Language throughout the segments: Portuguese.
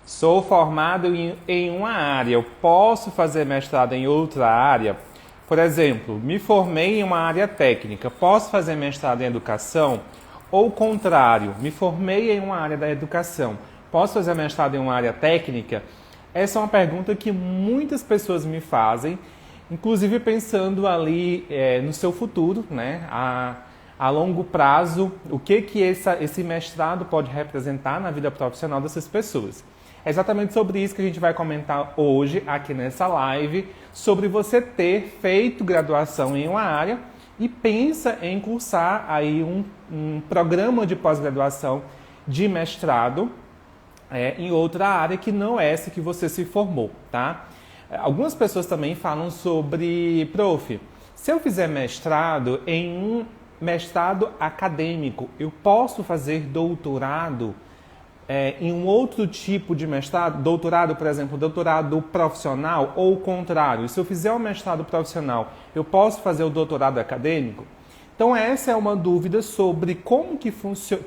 Sou formado em uma área, eu posso fazer mestrado em outra área? Por exemplo, me formei em uma área técnica, posso fazer mestrado em educação? Ou o contrário, me formei em uma área da educação, posso fazer mestrado em uma área técnica? Essa é uma pergunta que muitas pessoas me fazem, inclusive pensando ali no seu futuro, né? A longo prazo, o que esse mestrado pode representar na vida profissional dessas pessoas. É exatamente sobre isso que a gente vai comentar hoje aqui nessa live, sobre você ter feito graduação em uma área e pensa em cursar aí um programa de pós-graduação de mestrado em outra área que não é essa que você se formou, tá? Algumas pessoas também falam sobre, prof, se eu fizer mestrado em um mestrado acadêmico, eu posso fazer doutorado em um outro tipo de mestrado, doutorado, por exemplo, doutorado profissional, ou o contrário, se eu fizer um mestrado profissional, eu posso fazer o doutorado acadêmico? Então essa é uma dúvida sobre como que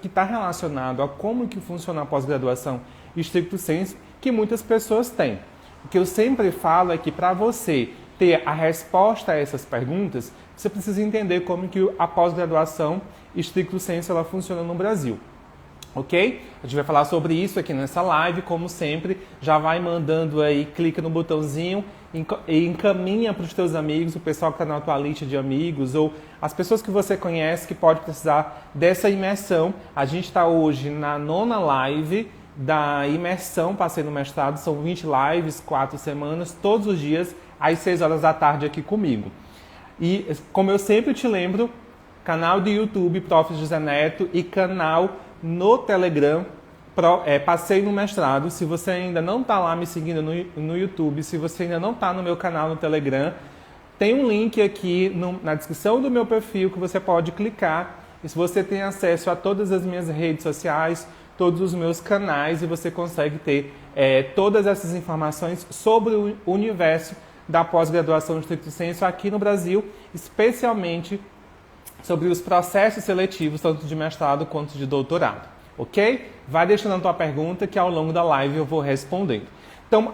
está relacionado a como que funciona a pós-graduação stricto sensu, que muitas pessoas têm. O que eu sempre falo é que para você ter a resposta a essas perguntas, você precisa entender como que a pós-graduação stricto sensu ela funciona no Brasil. Ok? A gente vai falar sobre isso aqui nessa live, como sempre, já vai mandando aí, clica no botãozinho e encaminha para os teus amigos, o pessoal que está na tua lista de amigos ou as pessoas que você conhece que pode precisar dessa imersão. A gente está hoje na 9ª live da imersão Passei no Mestrado, são 20 lives, 4 semanas, todos os dias, às 6 horas da tarde aqui comigo. E, como eu sempre te lembro, canal do YouTube, Prof. José Neto, e canal no Telegram, Passei no Mestrado. Se você ainda não está lá me seguindo no YouTube, se você ainda não está no meu canal no Telegram, tem um link aqui na descrição do meu perfil que você pode clicar. E se você tem acesso a todas as minhas redes sociais, todos os meus canais, e você consegue ter todas essas informações sobre o universo da pós-graduação stricto sensu aqui no Brasil, especialmente sobre os processos seletivos, tanto de mestrado quanto de doutorado, ok? Vai deixando a tua pergunta que ao longo da live eu vou respondendo. Então,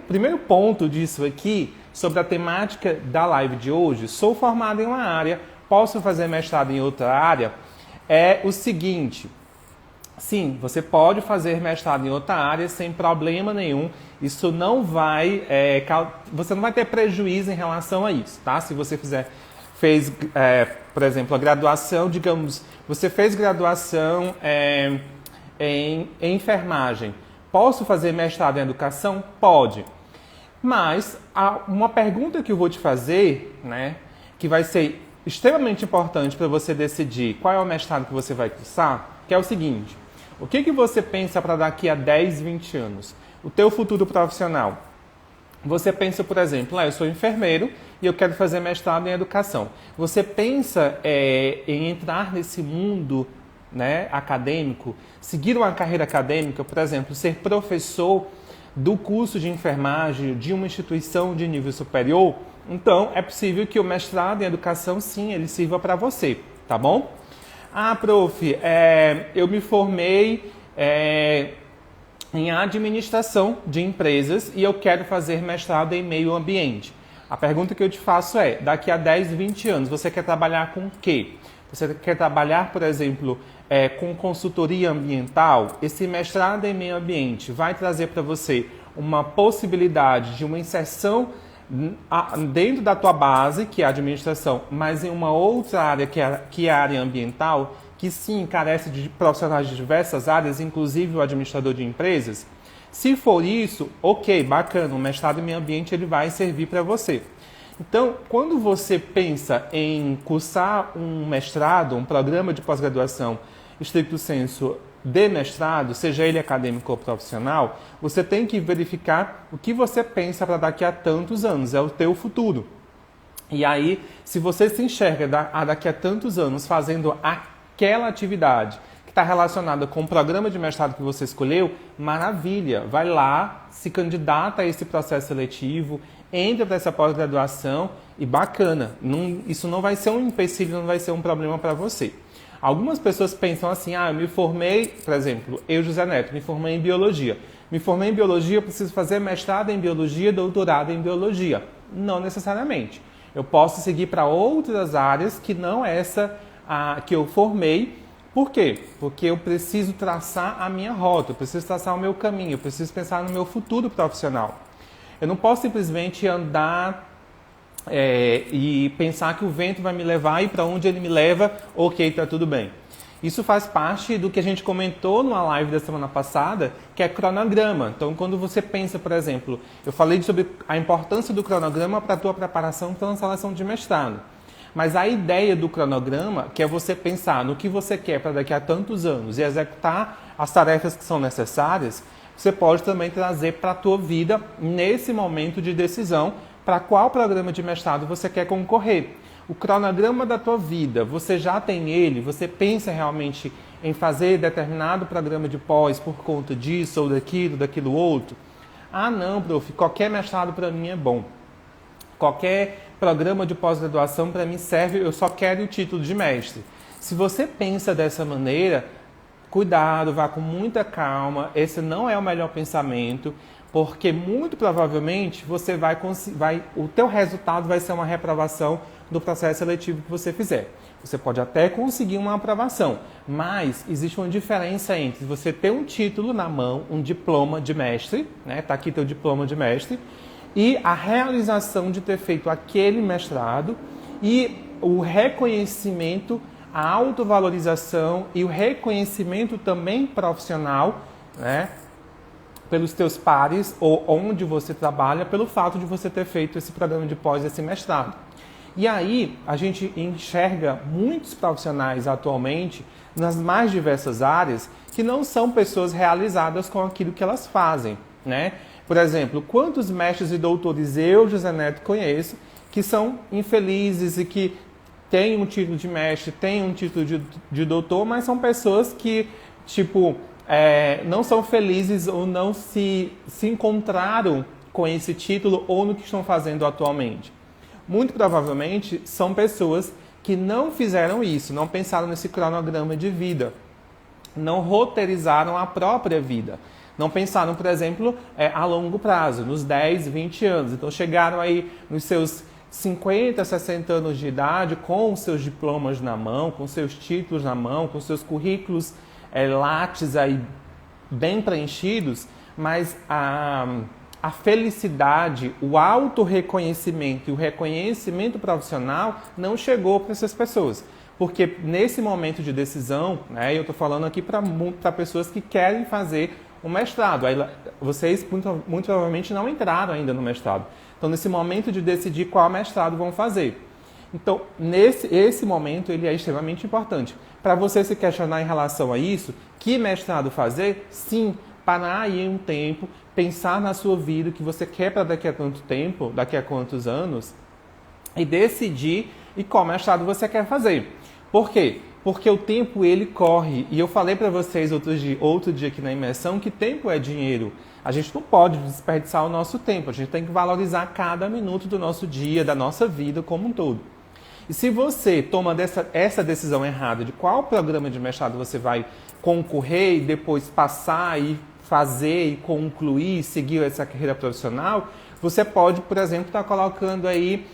primeiro ponto disso aqui, sobre a temática da live de hoje, sou formado em uma área, posso fazer mestrado em outra área, é o seguinte: sim, você pode fazer mestrado em outra área sem problema nenhum. Isso não vai, você não vai ter prejuízo em relação a isso, tá? Se você fez, por exemplo, a graduação, digamos, você fez graduação em enfermagem. Posso fazer mestrado em educação? Pode. Mas uma pergunta que eu vou te fazer, né, que vai ser extremamente importante para você decidir qual é o mestrado que você vai cursar, que é o seguinte: o que você pensa para daqui a 10, 20 anos? O teu futuro profissional. Você pensa, por exemplo, eu sou enfermeiro e eu quero fazer mestrado em educação. Você pensa em entrar nesse mundo, né, acadêmico, seguir uma carreira acadêmica, por exemplo, ser professor do curso de enfermagem de uma instituição de nível superior? Então, é possível que o mestrado em educação, sim, ele sirva para você, tá bom? Ah, prof, eu me formei em administração de empresas e eu quero fazer mestrado em meio ambiente. A pergunta que eu te faço é, daqui a 10, 20 anos, você quer trabalhar com o quê? Você quer trabalhar, por exemplo, com consultoria ambiental? Esse mestrado em meio ambiente vai trazer para você uma possibilidade de uma inserção dentro da tua base, que é a administração, mas em uma outra área, que é a área ambiental, que sim, carece de profissionais de diversas áreas, inclusive o administrador de empresas? Se for isso, ok, bacana, o mestrado em meio ambiente ele vai servir para você. Então, quando você pensa em cursar um mestrado, um programa de pós-graduação stricto sensu de mestrado, seja ele acadêmico ou profissional, você tem que verificar o que você pensa para daqui a tantos anos, é o teu futuro. E aí, se você se enxerga daqui a tantos anos fazendo aquela atividade que está relacionada com o programa de mestrado que você escolheu, maravilha, vai lá, se candidata a esse processo seletivo, entra para essa pós-graduação e bacana, isso não vai ser um empecilho, não vai ser um problema para você. Algumas pessoas pensam assim, eu me formei, por exemplo, eu, José Neto, me formei em biologia. Me formei em biologia, eu preciso fazer mestrado em biologia, doutorado em biologia. Não necessariamente. Eu posso seguir para outras áreas que não essa que eu formei. Por quê? Porque eu preciso traçar a minha rota, eu preciso traçar o meu caminho, eu preciso pensar no meu futuro profissional. Eu não posso simplesmente andar e pensar que o vento vai me levar e para onde ele me leva, ok, está tudo bem. Isso faz parte do que a gente comentou numa live da semana passada, que é cronograma. Então, quando você pensa, por exemplo, eu falei sobre a importância do cronograma para a tua preparação para uma seleção de mestrado. Mas a ideia do cronograma, que é você pensar no que você quer para daqui a tantos anos e executar as tarefas que são necessárias, você pode também trazer para a tua vida nesse momento de decisão para qual programa de mestrado você quer concorrer. O cronograma da tua vida, você já tem ele? Você pensa realmente em fazer determinado programa de pós por conta disso ou daquilo outro? Não, prof, qualquer mestrado para mim é bom. Qualquer programa de pós-graduação para mim serve, eu só quero o título de mestre. Se você pensa dessa maneira, cuidado, vá com muita calma, esse não é o melhor pensamento, porque muito provavelmente o teu resultado vai ser uma reprovação do processo seletivo que você fizer. Você pode até conseguir uma aprovação, mas existe uma diferença entre você ter um título na mão, um diploma de mestre, né? Tá aqui teu diploma de mestre, e a realização de ter feito aquele mestrado e o reconhecimento, a autovalorização e o reconhecimento também profissional, né, pelos teus pares ou onde você trabalha, pelo fato de você ter feito esse programa de pós, esse mestrado. E aí a gente enxerga muitos profissionais atualmente nas mais diversas áreas que não são pessoas realizadas com aquilo que elas fazem, né? Por exemplo, quantos mestres e doutores eu, José Neto, conheço que são infelizes e que têm um título de mestre, têm um título de doutor, mas são pessoas que, não são felizes ou não se encontraram com esse título ou no que estão fazendo atualmente. Muito provavelmente são pessoas que não fizeram isso, não pensaram nesse cronograma de vida, não roteirizaram a própria vida. Não pensaram, por exemplo, a longo prazo, nos 10, 20 anos. Então chegaram aí nos seus 50, 60 anos de idade, com os seus diplomas na mão, com seus títulos na mão, com seus currículos lattes aí bem preenchidos, mas a felicidade, o autorreconhecimento e o reconhecimento profissional não chegou para essas pessoas. Porque nesse momento de decisão, né, eu estou falando aqui para pessoas que querem fazer um mestrado. Aí, vocês muito provavelmente não entraram ainda no mestrado. Então, nesse momento de decidir qual mestrado vão fazer. Então, esse momento ele é extremamente importante. Para você se questionar em relação a isso, que mestrado fazer? Sim, parar aí um tempo, pensar na sua vida, o que você quer para daqui a quanto tempo, daqui a quantos anos, e decidir e qual mestrado você quer fazer. Por quê? Porque o tempo ele corre. E eu falei para vocês outro dia aqui na imersão que tempo é dinheiro. A gente não pode desperdiçar o nosso tempo. A gente tem que valorizar cada minuto do nosso dia, da nossa vida como um todo. E se você toma essa decisão errada de qual programa de mestrado você vai concorrer e depois passar e fazer e concluir, seguir essa carreira profissional, você pode, por exemplo, estar colocando aí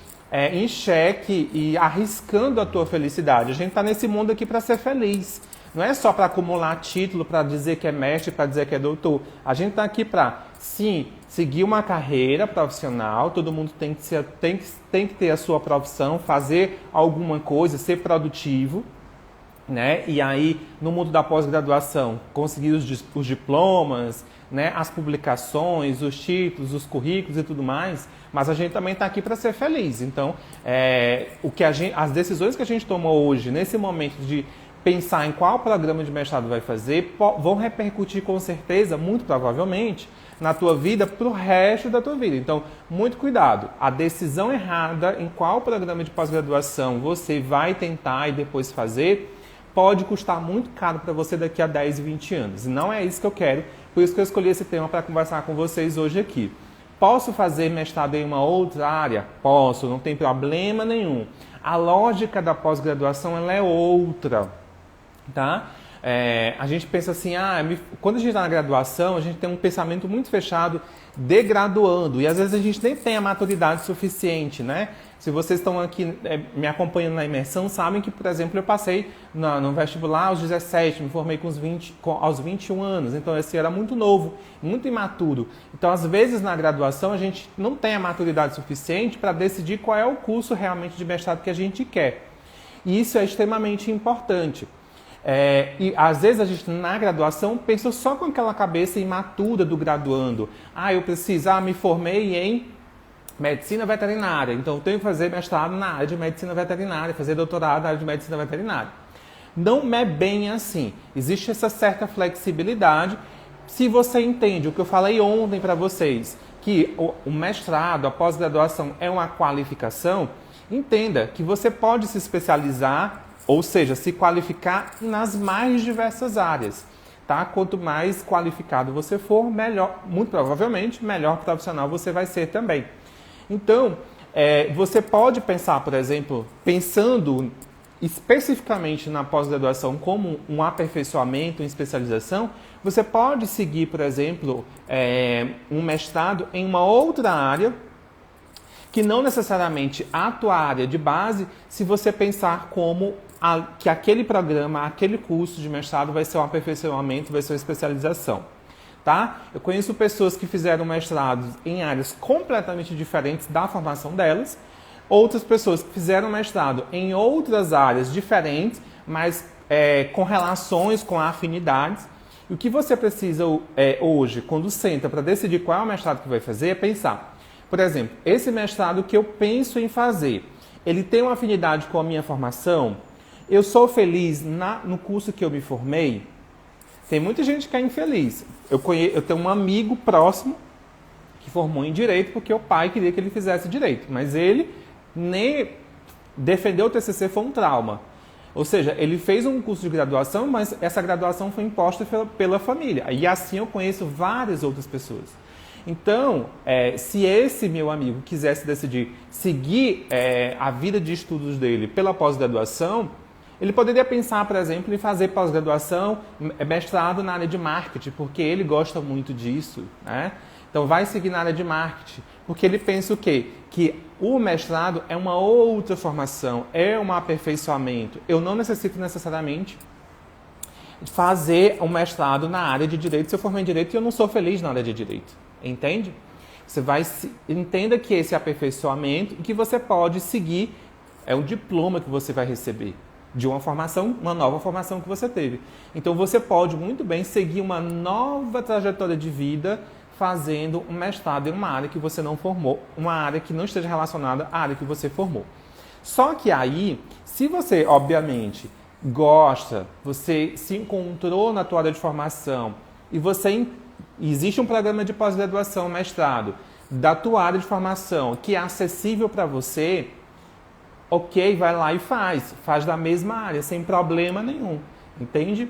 em xeque e arriscando a tua felicidade. A gente está nesse mundo aqui para ser feliz. Não é só para acumular título, para dizer que é mestre, para dizer que é doutor. A gente está aqui para, sim, seguir uma carreira profissional. Todo mundo tem que ter a sua profissão, fazer alguma coisa, ser produtivo, né? E aí, no mundo da pós-graduação, conseguir os diplomas, né? As publicações, os títulos, os currículos e tudo mais. Mas a gente também está aqui para ser feliz. Então, as decisões que a gente tomou hoje, nesse momento de pensar em qual programa de mestrado vai fazer, vão repercutir com certeza, muito provavelmente, na tua vida para o resto da tua vida. Então, muito cuidado. A decisão errada em qual programa de pós-graduação você vai tentar e depois fazer pode custar muito caro para você daqui a 10 e 20 anos. E não é isso que eu quero, por isso que eu escolhi esse tema para conversar com vocês hoje aqui. Posso fazer mestrado em uma outra área? Posso, não tem problema nenhum. A lógica da pós-graduação ela é outra. tá? A gente pensa assim, quando a gente está na graduação, a gente tem um pensamento muito fechado de graduando, e às vezes a gente nem tem a maturidade suficiente, né? Se vocês estão aqui me acompanhando na imersão, sabem que, por exemplo, eu passei no vestibular aos 17, me formei aos 21 anos, então esse era muito novo, muito imaturo. Então, às vezes, na graduação, a gente não tem a maturidade suficiente para decidir qual é o curso realmente de mestrado que a gente quer. E isso é extremamente importante. E às vezes a gente na graduação pensa só com aquela cabeça imatura do graduando. Eu preciso, me formei em medicina veterinária, então eu tenho que fazer mestrado na área de medicina veterinária, fazer doutorado na área de medicina veterinária. Não é bem assim. Existe essa certa flexibilidade. Se você entende o que eu falei ontem para vocês, que o mestrado, a pós-graduação é uma qualificação, entenda que você pode se especializar, ou seja, se qualificar nas mais diversas áreas, tá? Quanto mais qualificado você for, melhor, muito provavelmente, melhor profissional você vai ser também. Então, você pode pensar, por exemplo, pensando especificamente na pós-graduação como um aperfeiçoamento, uma especialização, você pode seguir, por exemplo, um mestrado em uma outra área, que não necessariamente a tua área de base, se você pensar como que aquele programa, aquele curso de mestrado vai ser um aperfeiçoamento, vai ser uma especialização. Tá? Eu conheço pessoas que fizeram mestrados em áreas completamente diferentes da formação delas, outras pessoas que fizeram mestrado em outras áreas diferentes, mas com relações, com afinidades. E o que você precisa hoje, quando senta para decidir qual é o mestrado que vai fazer, é pensar. Por exemplo, esse mestrado que eu penso em fazer, ele tem uma afinidade com a minha formação? Eu sou feliz no curso que eu me formei? Tem muita gente que é infeliz. Eu tenho um amigo próximo que formou em Direito porque o pai queria que ele fizesse Direito. Mas ele nem defendeu o TCC, foi um trauma. Ou seja, ele fez um curso de graduação, mas essa graduação foi imposta pela família. E assim eu conheço várias outras pessoas. Então, se esse meu amigo quisesse decidir seguir a vida de estudos dele pela pós-graduação, ele poderia pensar, por exemplo, em fazer pós-graduação, mestrado na área de marketing, porque ele gosta muito disso, né? Então vai seguir na área de marketing, porque ele pensa o quê? Que o mestrado é uma outra formação, é um aperfeiçoamento. Eu não necessito necessariamente fazer um mestrado na área de Direito se eu formei em Direito e eu não sou feliz na área de Direito. Entende? Entenda que esse aperfeiçoamento e que você pode seguir, é um diploma que você vai receber de uma formação, uma nova formação que você teve. Então você pode muito bem seguir uma nova trajetória de vida fazendo um mestrado em uma área que você não formou, uma área que não esteja relacionada à área que você formou. Só que aí, se você, obviamente, gosta, você se encontrou na tua área de formação e existe um programa de pós-graduação, mestrado, da tua área de formação que é acessível para você, ok, vai lá e faz da mesma área, sem problema nenhum, entende?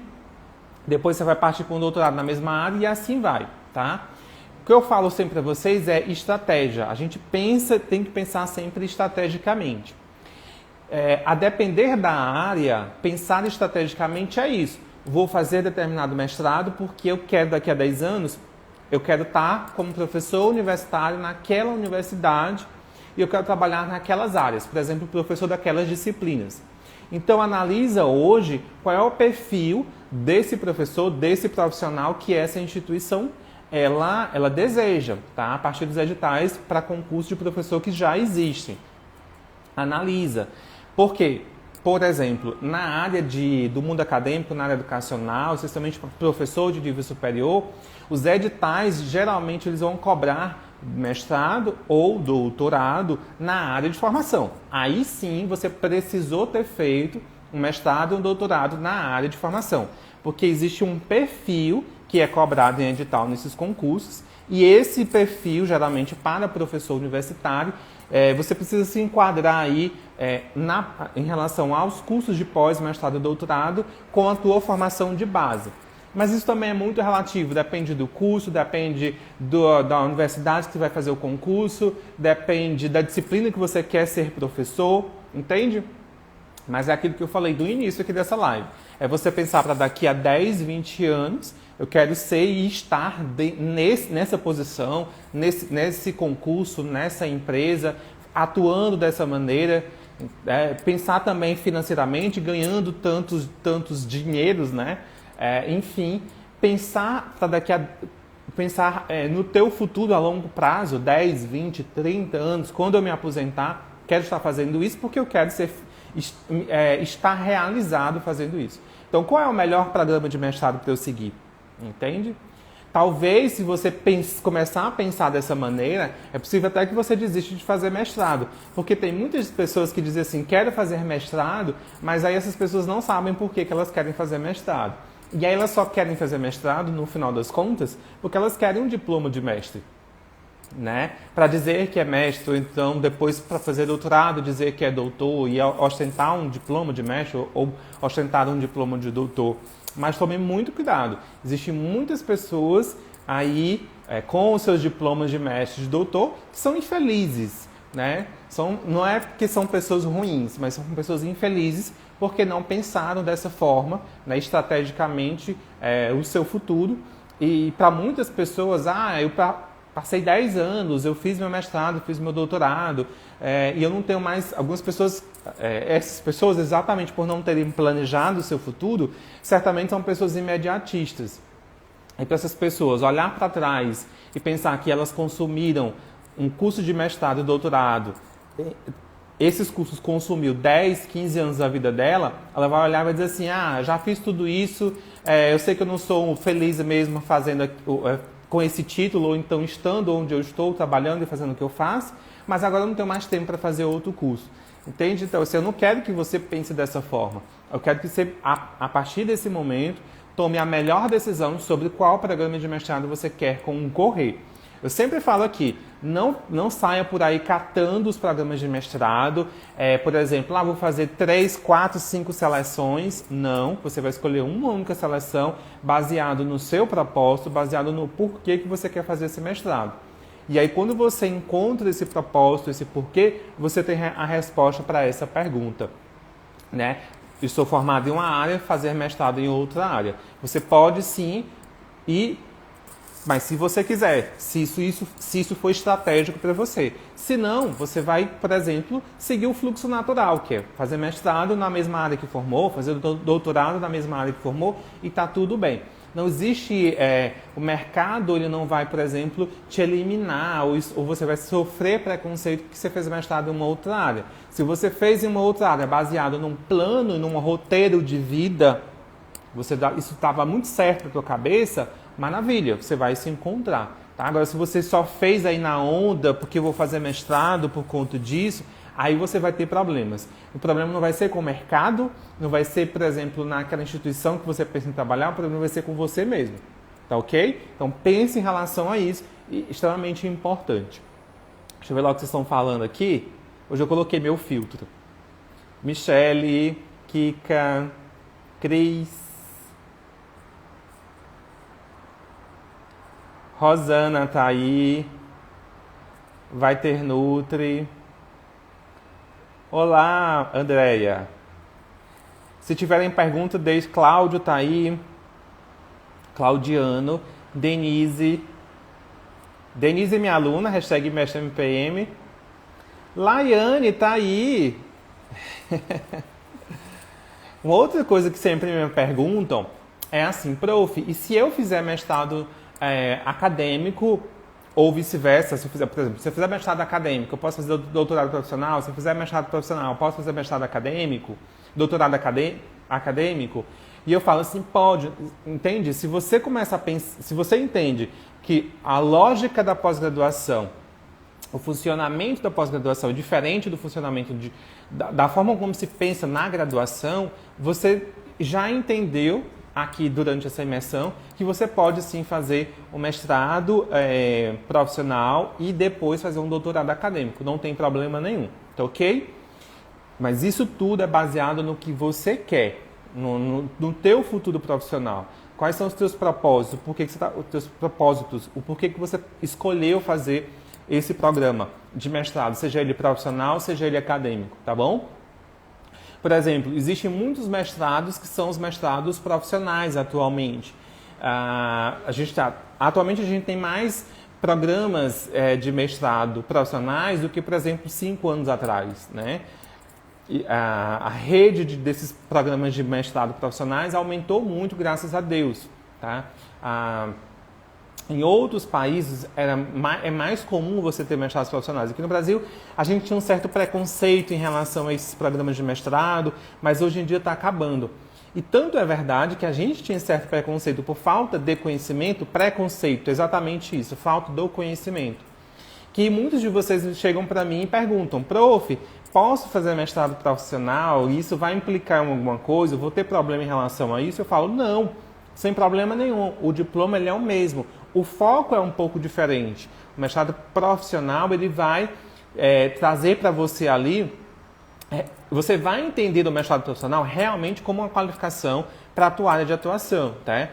Depois você vai partir para um doutorado na mesma área e assim vai, tá? O que eu falo sempre para vocês é estratégia. A gente tem que pensar sempre estrategicamente. A depender da área, pensar estrategicamente é isso. Vou fazer determinado mestrado porque eu quero daqui a 10 anos, eu quero estar como professor universitário naquela universidade e eu quero trabalhar naquelas áreas, por exemplo, professor daquelas disciplinas. Então, analisa hoje qual é o perfil desse professor, desse profissional que essa instituição ela deseja, tá? A partir dos editais para concurso de professor que já existem. Analisa. Por quê? Por exemplo, na área do mundo acadêmico, na área educacional, especialmente para professor de nível superior, os editais, geralmente, eles vão cobrar mestrado ou doutorado na área de formação. Aí sim, você precisou ter feito um mestrado e um doutorado na área de formação, porque existe um perfil que é cobrado em edital nesses concursos, e esse perfil, geralmente, para professor universitário, você precisa se enquadrar aí em relação aos cursos de pós, mestrado e doutorado com a tua formação de base. Mas isso também é muito relativo, depende do curso, depende da universidade que você vai fazer o concurso, depende da disciplina que você quer ser professor, entende? Mas é aquilo que eu falei do início aqui dessa live. É você pensar para daqui a 10, 20 anos, eu quero ser e estar nessa posição, nesse concurso, nessa empresa, atuando dessa maneira. Pensar também financeiramente, ganhando tantos dinheiros, né? Enfim, pensar para pensar no teu futuro a longo prazo, 10, 20, 30 anos, quando eu me aposentar, quero estar fazendo isso porque eu quero estar realizado fazendo isso. Então, qual é o melhor programa de mestrado para eu seguir? Entende? Talvez, se você começar a pensar dessa maneira, é possível até que você desista de fazer mestrado. Porque tem muitas pessoas que dizem assim, quero fazer mestrado, mas aí essas pessoas não sabem por que elas querem fazer mestrado. E aí elas só querem fazer mestrado, no final das contas, porque elas querem um diploma de mestre. Né? Para dizer que é mestre, ou então depois para fazer doutorado, dizer que é doutor e ostentar um diploma de mestre ou ostentar um diploma de doutor. Mas tome muito cuidado. Existem muitas pessoas aí com os seus diplomas de mestre e de doutor que são infelizes. Né? Não é porque são pessoas ruins, mas são pessoas infelizes porque não pensaram dessa forma, né, estrategicamente, o seu futuro. E para muitas pessoas, eu passei 10 anos, eu fiz meu mestrado, fiz meu doutorado, e eu não tenho mais... Algumas pessoas, essas pessoas, exatamente por não terem planejado o seu futuro, certamente são pessoas imediatistas. E para essas pessoas, olhar para trás e pensar que elas consumiram um curso de mestrado e doutorado, esses cursos consumiu 10, 15 anos da vida dela, ela vai olhar e vai dizer assim, já fiz tudo isso, eu sei que eu não sou feliz mesmo fazendo... com esse título, ou então estando onde eu estou, trabalhando e fazendo o que eu faço, mas agora eu não tenho mais tempo para fazer outro curso. Entende? Então, eu não quero que você pense dessa forma. Eu quero que você, a partir desse momento, tome a melhor decisão sobre qual programa de mestrado você quer concorrer. Eu sempre falo aqui, não saia por aí catando os programas de mestrado, por exemplo, vou fazer 3, 4, 5 seleções. Não, você vai escolher uma única seleção baseado no seu propósito, baseado no porquê que você quer fazer esse mestrado. E aí, quando você encontra esse propósito, esse porquê, você tem a resposta para essa pergunta, né? Eu sou formado em uma área, fazer mestrado em outra área. Você pode sim mas se você quiser, se isso for estratégico para você. Se não, você vai, por exemplo, seguir o fluxo natural, que é fazer mestrado na mesma área que formou, fazer doutorado na mesma área que formou e está tudo bem. Não existe, o mercado ele não vai, por exemplo, te eliminar ou você vai sofrer preconceito porque você fez mestrado em uma outra área. Se você fez em uma outra área baseado num plano, num roteiro de vida, isso estava muito certo na tua cabeça, maravilha, você vai se encontrar. Tá? Agora, se você só fez aí na onda, porque eu vou fazer mestrado por conta disso, aí você vai ter problemas. O problema não vai ser com o mercado, não vai ser, por exemplo, naquela instituição que você pensa em trabalhar, o problema vai ser com você mesmo. Tá ok? Então, pense em relação a isso, e extremamente importante. Deixa eu ver lá o que vocês estão falando aqui. Hoje eu coloquei meu filtro. Michele, Kika, Cris, Rosana tá aí. Vai ter Nutri. Olá, Andréia. Se tiverem pergunta, desde Cláudio tá aí. Claudiano. Denise. Denise é minha aluna, hashtag MestreMPM. Laiane tá aí. Uma outra coisa que sempre me perguntam é assim, prof, e se eu fizer mestrado acadêmico ou vice-versa, se eu fizer, por exemplo, se eu fizer mestrado acadêmico, eu posso fazer doutorado profissional, se eu fizer mestrado profissional, eu posso fazer mestrado acadêmico, doutorado acadêmico, e eu falo assim, pode, entende? Se você começa a pensar, se você entende que a lógica da pós-graduação, o funcionamento da pós-graduação é diferente do funcionamento da forma como se pensa na graduação, você já entendeu aqui durante essa imersão, que você pode sim fazer um mestrado profissional e depois fazer um doutorado acadêmico. Não tem problema nenhum, tá ok? Mas isso tudo é baseado no que você quer, no teu futuro profissional. Quais são os teus propósitos? Os teus propósitos? O porquê que você escolheu fazer esse programa de mestrado, seja ele profissional, seja ele acadêmico, tá bom? Por exemplo, existem muitos mestrados que são os mestrados profissionais atualmente. Atualmente a gente tem mais programas de mestrado profissionais do que, por exemplo, 5 anos atrás, né? A rede desses programas de mestrado profissionais aumentou muito, graças a Deus, tá? Em outros países é mais comum você ter mestrados profissionais. Aqui no Brasil, a gente tinha um certo preconceito em relação a esses programas de mestrado, mas hoje em dia está acabando. E tanto é verdade que a gente tinha certo preconceito por falta de conhecimento, preconceito, exatamente isso, falta do conhecimento. Que muitos de vocês chegam para mim e perguntam, prof, posso fazer mestrado profissional? Isso vai implicar em alguma coisa? Eu vou ter problema em relação a isso? Eu falo, não, sem problema nenhum. O diploma ele é o mesmo. O foco é um pouco diferente. O mestrado profissional ele vai trazer para você ali, você vai entender o mestrado profissional realmente como uma qualificação para a tua área de atuação, tá?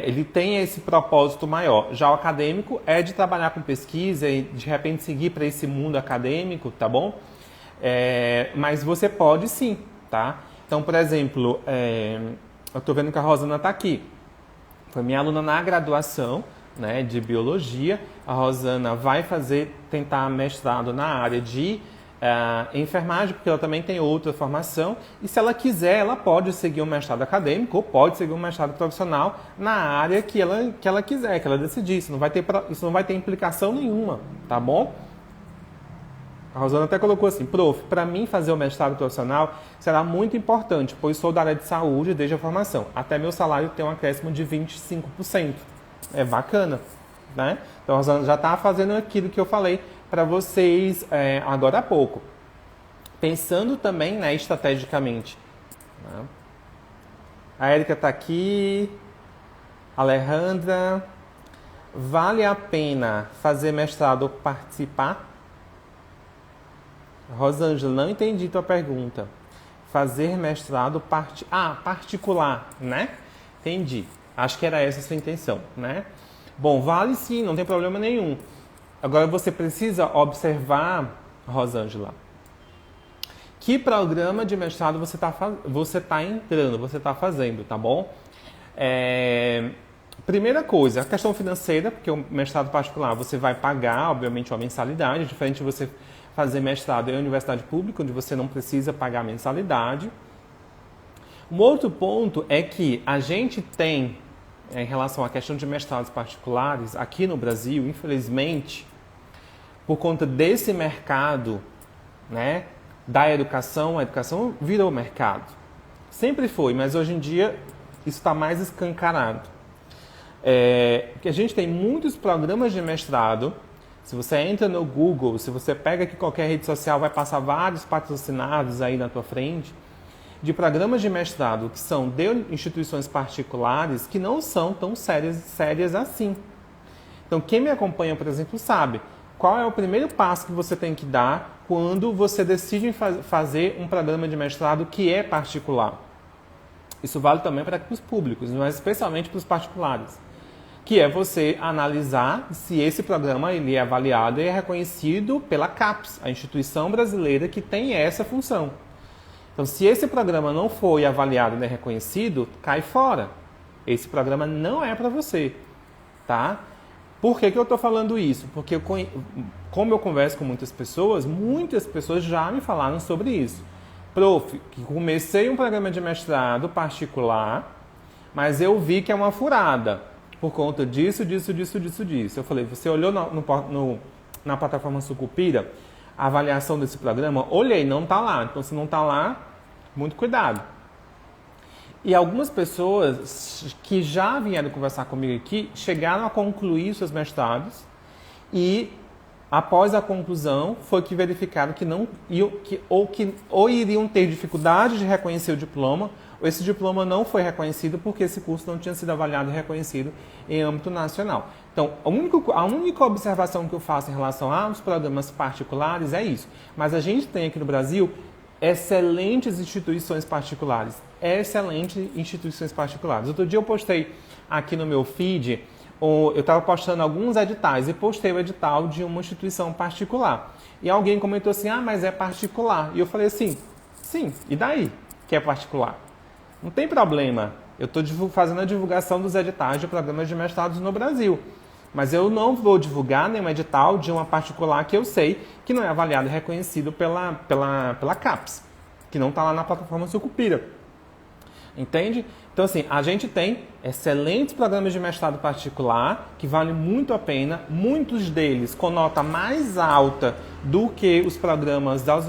Ele tem esse propósito maior. Já o acadêmico é de trabalhar com pesquisa e de repente seguir para esse mundo acadêmico, tá bom? Mas você pode sim, tá? Então, por exemplo, eu estou vendo que a Rosana está aqui. Foi minha aluna na graduação, né, de biologia. A Rosana vai tentar mestrado na área de enfermagem, porque ela também tem outra formação. E se ela quiser, ela pode seguir um mestrado acadêmico ou pode seguir um mestrado profissional na área que ela quiser, que ela decidir. Isso não vai ter implicação nenhuma, tá bom? A Rosana até colocou assim, prof, para mim fazer o mestrado profissional será muito importante, pois sou da área de saúde desde a formação. Até meu salário tem um acréscimo de 25%. É bacana, né? Então a Rosana já está fazendo aquilo que eu falei para vocês agora há pouco. Pensando também, né, estrategicamente. Né? A Érica está aqui. Alejandra. Vale a pena fazer mestrado ou participar? Rosângela, não entendi tua pergunta. Fazer mestrado particular, né? Entendi. Acho que era essa a sua intenção, né? Bom, vale sim, não tem problema nenhum. Agora você precisa observar, Rosângela, que programa de mestrado você tá entrando, você está fazendo, tá bom? Primeira coisa, a questão financeira, porque o mestrado particular você vai pagar, obviamente, uma mensalidade, diferente de você fazer mestrado em universidade pública, onde você não precisa pagar mensalidade. Um outro ponto é que a gente tem, em relação à questão de mestrados particulares, aqui no Brasil, infelizmente, por conta desse mercado, né, da educação, a educação virou mercado. Sempre foi, mas hoje em dia isso está mais escancarado. Que a gente tem muitos programas de mestrado. Se você entra no Google, se você pega aqui qualquer rede social, vai passar vários patrocinados aí na tua frente, de programas de mestrado que são de instituições particulares que não são tão sérias assim. Então, quem me acompanha, por exemplo, sabe qual é o primeiro passo que você tem que dar quando você decide fazer um programa de mestrado que é particular. Isso vale também para os públicos, mas especialmente para os particulares. Que é você analisar se esse programa ele é avaliado e é reconhecido pela CAPES, a instituição brasileira que tem essa função. Então, se esse programa não foi avaliado e reconhecido, cai fora. Esse programa não é para você, tá? Por que eu estou falando isso? Porque como eu converso com muitas pessoas já me falaram sobre isso. Prof, que comecei um programa de mestrado particular, mas eu vi que é uma furada. Por conta disso. Eu falei, você olhou na plataforma Sucupira a avaliação desse programa? Olhei, não está lá. Então, se não está lá, muito cuidado. E algumas pessoas que já vieram conversar comigo aqui chegaram a concluir seus mestrados e, após a conclusão, foi que verificaram que não ou iriam ter dificuldade de reconhecer o diploma, ou esse diploma não foi reconhecido porque esse curso não tinha sido avaliado e reconhecido em âmbito nacional. Então, a única observação que eu faço em relação aos programas particulares é isso. Mas a gente tem aqui no Brasil excelentes instituições particulares. Outro dia eu postei aqui no meu feed, eu estava postando alguns editais e postei o edital de uma instituição particular. E alguém comentou assim, mas é particular. E eu falei assim, Sim, e daí? Que é particular? Não tem problema. Eu estou fazendo a divulgação dos editais de programas de mestrados no Brasil. Mas eu não vou divulgar nenhum edital de uma particular que eu sei que não é avaliado e reconhecido pela CAPES, que não está lá na plataforma Sucupira. Entende? Então, assim, a gente tem excelentes programas de mestrado particular que valem muito a pena, muitos deles com nota mais alta do que os programas das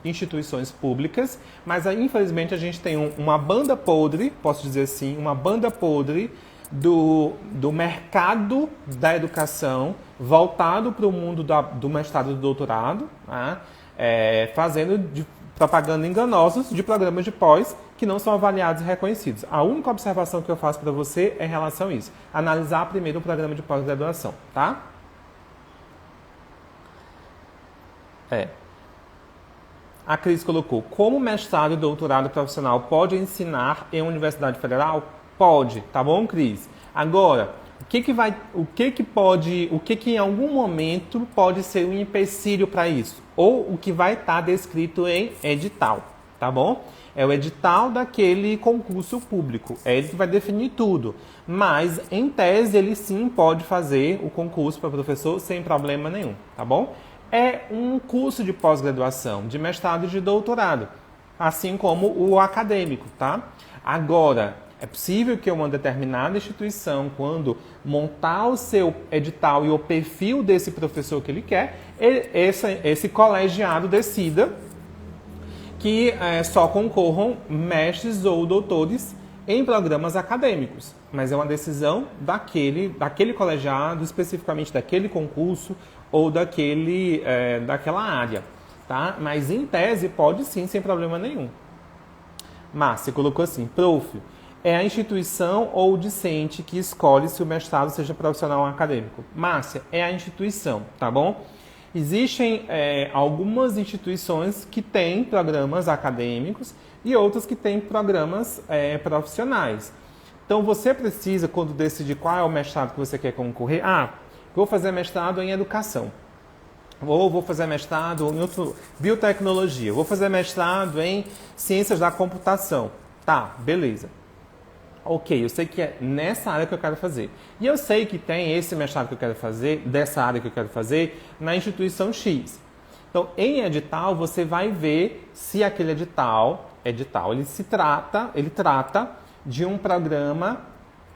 instituições públicas, mas infelizmente a gente tem uma banda podre, posso dizer assim, uma banda podre do mercado da educação voltado para o mundo do mestrado e do doutorado, né? Fazendo propaganda enganosos de programas de pós que não são avaliados e reconhecidos. A única observação que eu faço para você é em relação a isso. Analisar primeiro o programa de pós-graduação, tá? A Cris colocou, como mestrado e doutorado profissional pode ensinar em universidade federal? Pode, tá bom, Cris? Agora, o que em algum momento pode ser um empecilho para isso? Ou o que vai estar descrito em edital, tá bom? É o edital daquele concurso público, é ele que vai definir tudo. Mas, em tese, ele sim pode fazer o concurso para professor sem problema nenhum, tá bom? É um curso de pós-graduação, de mestrado e de doutorado, assim como o acadêmico, tá? Agora, é possível que uma determinada instituição, quando montar o seu edital e o perfil desse professor que ele quer, esse colegiado decida que só concorram mestres ou doutores em programas acadêmicos. Mas é uma decisão daquele colegiado, especificamente daquele concurso ou daquela área. Tá? Mas, em tese, pode sim, sem problema nenhum. Márcia colocou assim, prof, é a instituição ou o discente que escolhe se o mestrado seja profissional ou acadêmico? Márcia, é a instituição, tá bom? Existem algumas instituições que têm programas acadêmicos e outras que têm programas profissionais. Então, você precisa, quando decidir qual é o mestrado que você quer concorrer, vou fazer mestrado em educação, ou vou fazer mestrado em biotecnologia, vou fazer mestrado em ciências da computação. Tá, beleza. Ok, eu sei que é nessa área que eu quero fazer. E eu sei que tem esse mestrado que eu quero fazer, dessa área que eu quero fazer, na instituição X. Então, em edital, você vai ver se aquele edital, ele trata de um programa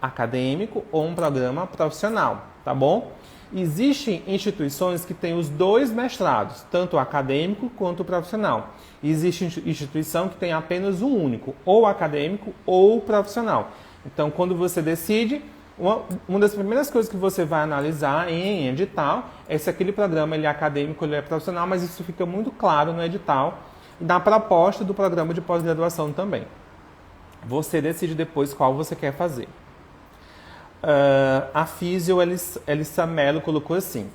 acadêmico ou um programa profissional, tá bom? Existem instituições que têm os dois mestrados, tanto o acadêmico quanto o profissional. Existe instituição que tem apenas um único, ou acadêmico ou profissional. Então, quando você decide, uma das primeiras coisas que você vai analisar em edital é se aquele programa ele é acadêmico ou ele é profissional, mas isso fica muito claro no edital e na proposta do programa de pós-graduação também. Você decide depois qual você quer fazer. A Físio Elissa Mello colocou assim,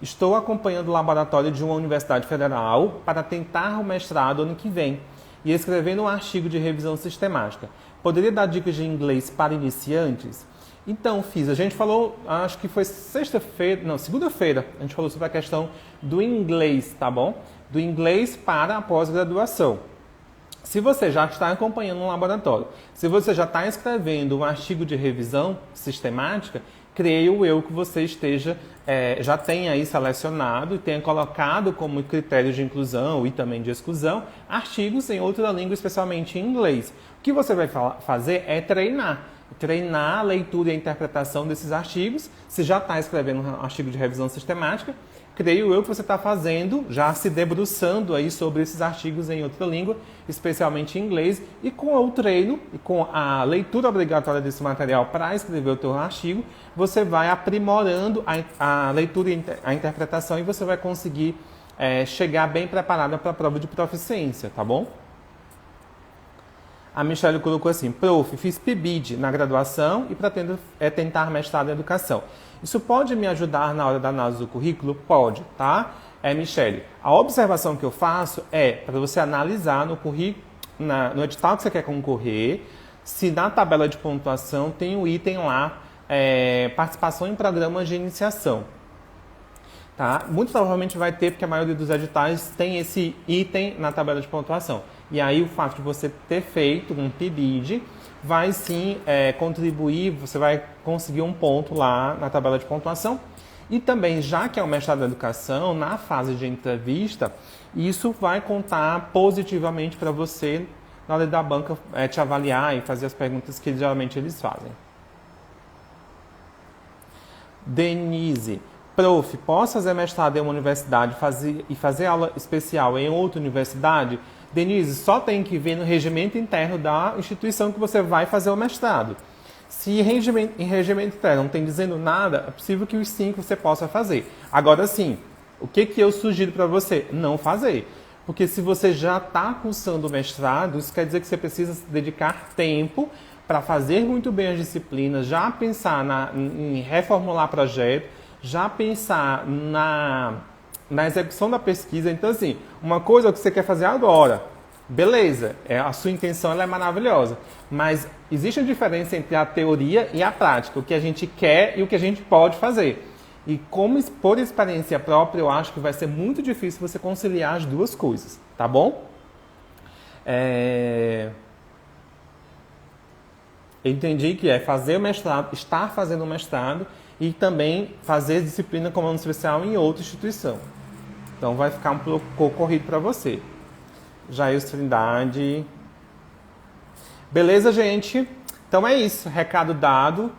estou acompanhando o laboratório de uma universidade federal para tentar o mestrado ano que vem e escrevendo um artigo de revisão sistemática. Poderia dar dicas de inglês para iniciantes? Então, Físio, a gente falou, acho que foi segunda-feira, a gente falou sobre a questão do inglês, tá bom? Do inglês para a pós-graduação. Se você já está acompanhando um laboratório, se você já está escrevendo um artigo de revisão sistemática, creio eu que você já tenha aí selecionado e tenha colocado como critério de inclusão e também de exclusão artigos em outra língua, especialmente em inglês. O que você vai fazer é treinar a leitura e a interpretação desses artigos. Se já está escrevendo um artigo de revisão sistemática, creio eu que você está fazendo, já se debruçando aí sobre esses artigos em outra língua, especialmente em inglês, e com o treino e com a leitura obrigatória desse material para escrever o teu artigo, você vai aprimorando a leitura e a interpretação e você vai conseguir chegar bem preparada para a prova de proficiência, tá bom? A Michelle colocou assim, prof, fiz PIBID na graduação e pretendo tentar mestrado em educação. Isso pode me ajudar na hora da análise do currículo? Pode, tá? Michelle, a observação que eu faço é para você analisar no currículo, no edital que você quer concorrer, se na tabela de pontuação tem o item lá, participação em programas de iniciação. Tá? Muito provavelmente vai ter, porque a maioria dos editais tem esse item na tabela de pontuação. E aí o fato de você ter feito um PIBID vai sim contribuir, você vai conseguir um ponto lá na tabela de pontuação. E também, já que é o mestrado em educação, na fase de entrevista, isso vai contar positivamente para você na hora da banca te avaliar e fazer as perguntas que geralmente eles fazem. Denise, prof, posso fazer mestrado em uma universidade e fazer aula especial em outra universidade? Denise, só tem que ver no regimento interno da instituição que você vai fazer o mestrado. Se em regimento interno não tem dizendo nada, é possível que os 5 você possa fazer. Agora sim, o que eu sugiro para você? Não fazer. Porque se você já está cursando o mestrado, isso quer dizer que você precisa se dedicar tempo para fazer muito bem as disciplinas, já pensar em reformular projeto, já pensar na execução da pesquisa. Então, assim, uma coisa que você quer fazer agora, beleza, a sua intenção ela é maravilhosa, mas existe a diferença entre a teoria e a prática, o que a gente quer e o que a gente pode fazer. E como por experiência própria, eu acho que vai ser muito difícil você conciliar as duas coisas, tá bom? Entendi que é fazer o mestrado, estar fazendo o mestrado e também fazer disciplina como aluno especial em outra instituição. Então vai ficar um pouco corrido para você. Jair Trindade. Beleza, gente? Então é isso, recado dado.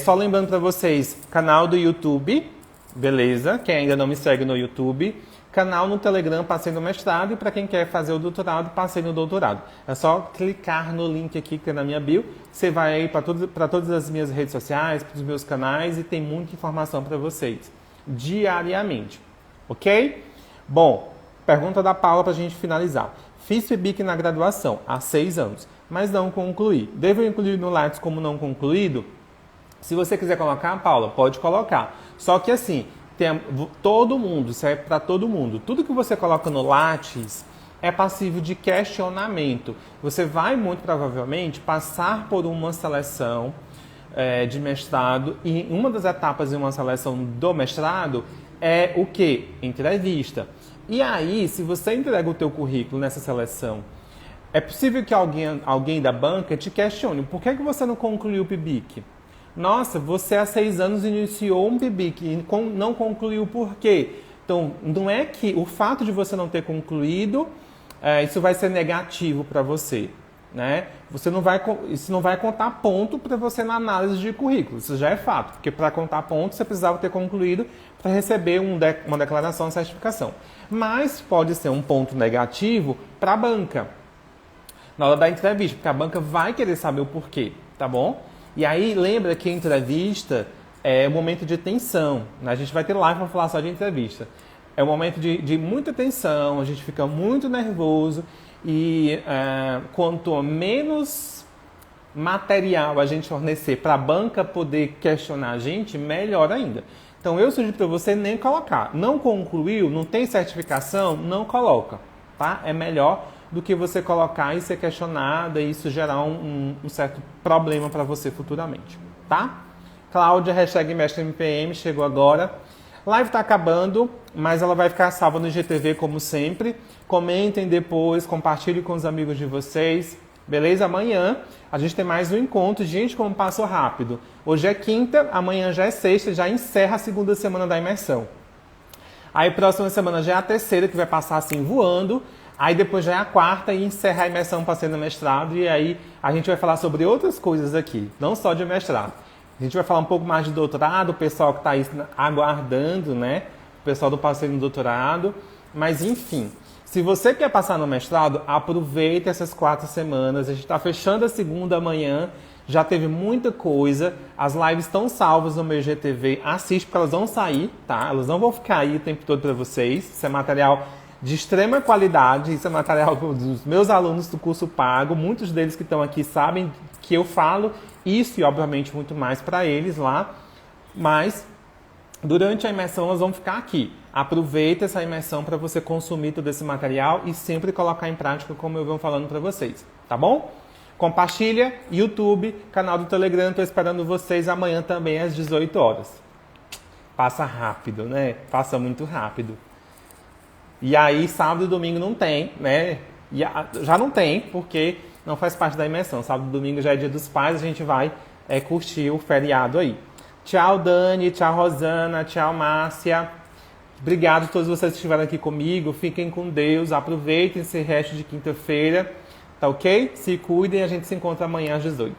Só lembrando para vocês, canal do YouTube, beleza? Quem ainda não me segue no YouTube. Canal no Telegram, Passei no Mestrado. E para quem quer fazer o doutorado, Passei no Doutorado. É só clicar no link aqui que é na minha bio. Você vai aí para todas as minhas redes sociais, para os meus canais e tem muita informação para vocês, diariamente. Ok? Bom, pergunta da Paula para a gente finalizar. Fiz FIBIC na graduação, há 6 anos, mas não concluí. Devo incluir no Lattes como não concluído? Se você quiser colocar, Paula, pode colocar. Só que assim, todo mundo, isso é para todo mundo. Tudo que você coloca no Lattes é passível de questionamento. Você vai, muito provavelmente, passar por uma seleção de mestrado e uma das etapas de uma seleção do mestrado é o quê? Entrevista. E aí, se você entrega o teu currículo nessa seleção, é possível que alguém da banca te questione. Por que você não concluiu o PIBIC? Nossa, você há 6 anos iniciou um PIBIC e não concluiu por quê? Então, não é que o fato de você não ter concluído, isso vai ser negativo para você, né? Isso não vai contar ponto para você na análise de currículo, isso já é fato, porque para contar ponto você precisava ter concluído para receber uma declaração de certificação. Mas pode ser um ponto negativo para a banca, na hora da entrevista, porque a banca vai querer saber o porquê, tá bom? E aí, lembra que a entrevista é um momento de tensão, né? A gente vai ter live para falar só de entrevista. É um momento de muita tensão, a gente fica muito nervoso e quanto menos material a gente fornecer para a banca poder questionar a gente, melhor ainda. Então, eu sugiro para você nem colocar. Não concluiu, não tem certificação, não coloca, tá? É melhor do que você colocar e ser questionada e isso gerar um certo problema para você futuramente, tá? Cláudia, #MestreMPM, chegou agora. Live está acabando, mas ela vai ficar salva no IGTV como sempre. Comentem depois, compartilhem com os amigos de vocês. Beleza? Amanhã a gente tem mais um encontro. Gente, como passou rápido. Hoje é quinta, amanhã já é sexta, já encerra a segunda semana da imersão. Aí próxima semana já é a terceira, que vai passar assim voando. Aí depois já é a quarta e encerra a imersão Passei no Mestrado. E aí a gente vai falar sobre outras coisas aqui, não só de mestrado. A gente vai falar um pouco mais de doutorado, o pessoal que está aí aguardando, né? O pessoal do Passei no Doutorado. Mas enfim, se você quer passar no mestrado, aproveita essas 4 semanas. A gente está fechando a segunda amanhã. Já teve muita coisa. As lives estão salvas no meu IGTV. Assiste porque elas vão sair, tá? Elas não vão ficar aí o tempo todo para vocês. Isso é material de extrema qualidade, isso é material dos meus alunos do curso pago, muitos deles que estão aqui sabem que eu falo isso e obviamente muito mais para eles lá, mas durante a imersão elas vão ficar aqui. Aproveita essa imersão para você consumir todo esse material e sempre colocar em prática como eu venho falando para vocês, tá bom? Compartilha, YouTube, canal do Telegram, estou esperando vocês amanhã também às 18 horas. Passa rápido, né? Passa muito rápido. E aí, sábado e domingo não tem, né? E já não tem, porque não faz parte da imersão. Sábado e domingo já é dia dos pais, a gente vai curtir o feriado aí. Tchau, Dani. Tchau, Rosana. Tchau, Márcia. Obrigado a todos vocês que estiveram aqui comigo. Fiquem com Deus. Aproveitem esse resto de quinta-feira. Tá ok? Se cuidem. A gente se encontra amanhã às 18.